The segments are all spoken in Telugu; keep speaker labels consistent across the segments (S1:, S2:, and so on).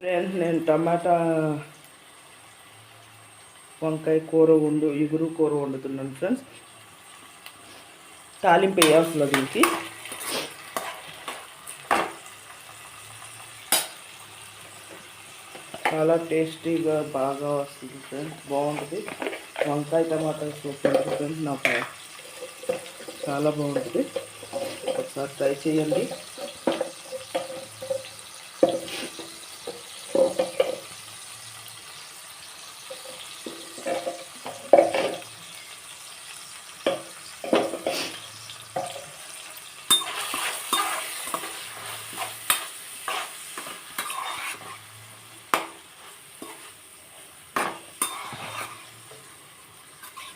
S1: ఫ్రెండ్స్ నేను టమాటా వంకాయ కూర ఇగురు కూర వండుతున్నాను ఫ్రెండ్స్. తాలింపు వేయాల్సిన దీనికి చాలా టేస్టీగా బాగా వస్తుంది ఫ్రెండ్స్, బాగుంటుంది. వంకాయ టమాటా సూపర్ ఫ్రెండ్స్, నాకు చాలా బాగుంటుంది. ఒకసారి ట్రై చేయండి.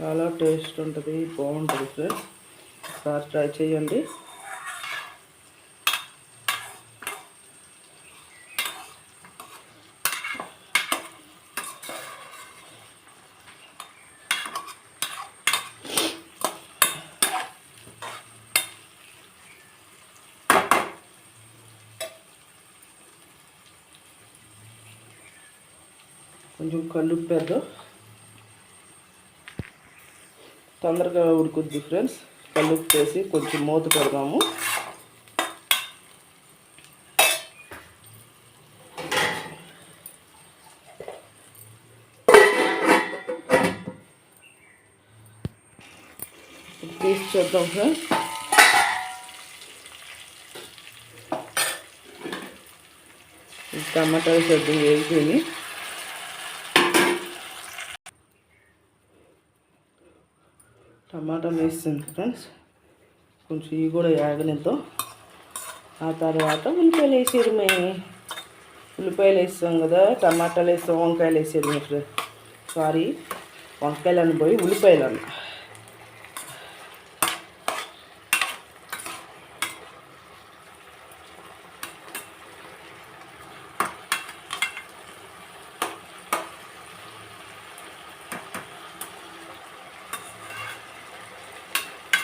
S1: చాలా టేస్ట్ ఉంటుంది, బాగుంటుంది ఫ్రెండ్స్. ఒకసారి ట్రై చేయండి. కొంచెం కలుపుతారు, తొందరగా ఉడుకుద్ది ఫ్రెండ్స్. కలుపు వేసి కొంచెం మూత పెడదాము. తీసి చూద్దాం ఫ్రెండ్స్. టమాటాలు సర్ది వేగిపోయి టమాటాలు వేస్తుంది ఫ్రెండ్స్. కొంచెం ఇవి కూడా వేగనిద్దాం. ఆ తర్వాత ఉల్లిపాయలు వేసేయడమే. ఉల్లిపాయలు వేస్తాం కదా, టమాటాలు వేస్తాం, వంకాయలు వేసేయడమే ఫ్రెండ్స్. సారీ, వంకాయలు అని పోయి ఉల్లిపాయలు అన్న.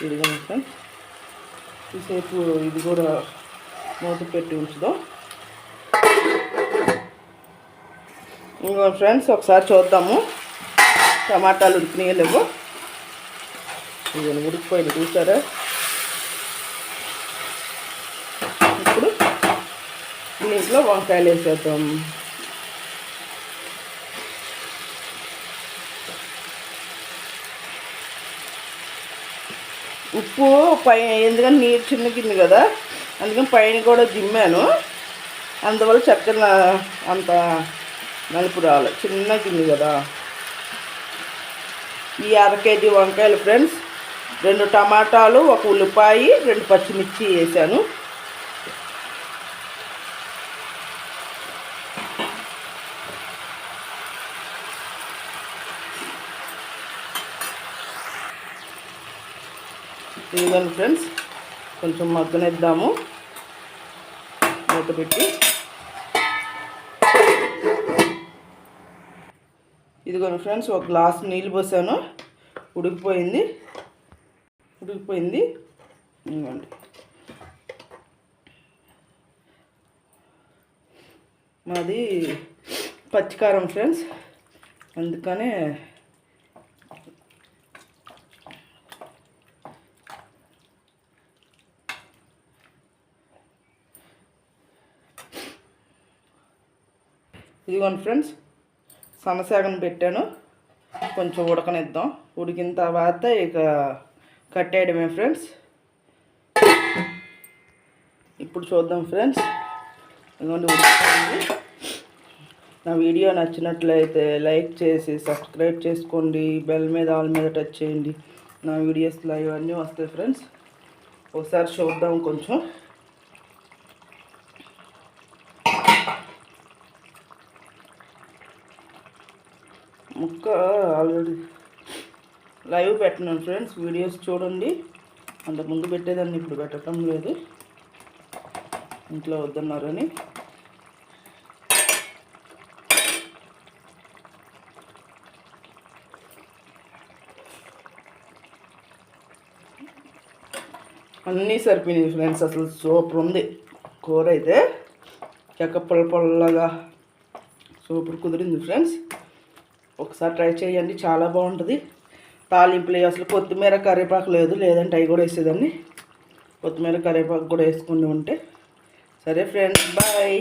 S1: ఇదిగోండి ఫ్రెండ్స్, ఈసేపు ఇది కూడా మూత పెట్టి ఉంచుదాం. ఇంకో ఫ్రెండ్స్ ఒకసారి చూద్దాము టమాటాలు ఉడికినాయో లేవో. ఇదిగోండి ఉడికిపోయింది, చూసారా? ఇప్పుడు దీంట్లో వంకాయలు వేసేద్దాం. ఉప్పు ఎందుకని నీరు చిన్నకింది కదా, అందుకని పైన కూడా జిమ్మాను. అందువల్ల చక్కెర అంత నలుపు రావాలి, చిన్న గిన్నె కదా. ఈ 1/2 కేజీ వంకాయలు ఫ్రెండ్స్, 2 టమాటాలు, 1 ఉల్లిపాయ, 2 పచ్చిమిర్చి వేసాను. ఇదిగోండి ఫ్రెండ్స్, కొంచెం మగ్గనిద్దాము మూత పెట్టి. ఇదిగోండి ఫ్రెండ్స్, 1 గ్లాస్ నీళ్ళు పోసాను. ఉడికిపోయింది. ఇదిగోండి, మాది పచ్చికారం ఫ్రెండ్స్, అందుకనే ఇదిగోండి ఫ్రెండ్స్, సన్నసాగను పెట్టాను. కొంచెం ఉడకనిద్దాం. ఉడికిన తర్వాత ఇక కట్టేయడమే ఫ్రెండ్స్. ఇప్పుడు చూద్దాం ఫ్రెండ్స్. ఇదిగోండి ఉడికిపోయింది. నా వీడియో నచ్చినట్లయితే లైక్ చేసి సబ్స్క్రైబ్ చేసుకోండి. బెల్ మీద ఆల్ మీద టచ్ చేయండి. నా వీడియోస్లో ఇవన్నీ వస్తాయి ఫ్రెండ్స్. ఒకసారి చూద్దాం. కొంచెం ముక్క ఆల్రెడీ లైవ్ పెట్టినాను ఫ్రెండ్స్, వీడియోస్ చూడండి. అంతకుముందు పెట్టేదాన్ని, ఇప్పుడు పెట్టడం లేదు, ఇంట్లో వద్దన్నారని. అన్నీ సరిపోయినాయి ఫ్రెండ్స్. అసలు సూపర్ ఉంది కూర అయితే. చెక్క పొల్లగా సూపర్ కుదిరింది ఫ్రెండ్స్. ఒకసారి ట్రై చేయండి, చాలా బాగుంటుంది. తాలింపులు అసలు కొత్తిమీర కరివేపాకు లేదు, లేదంటే అవి కూడా వేసేదాన్ని. కొత్తిమీర కరివేపాకు కూడా వేసుకుని ఉంటే. సరే ఫ్రెండ్స్, బాయ్.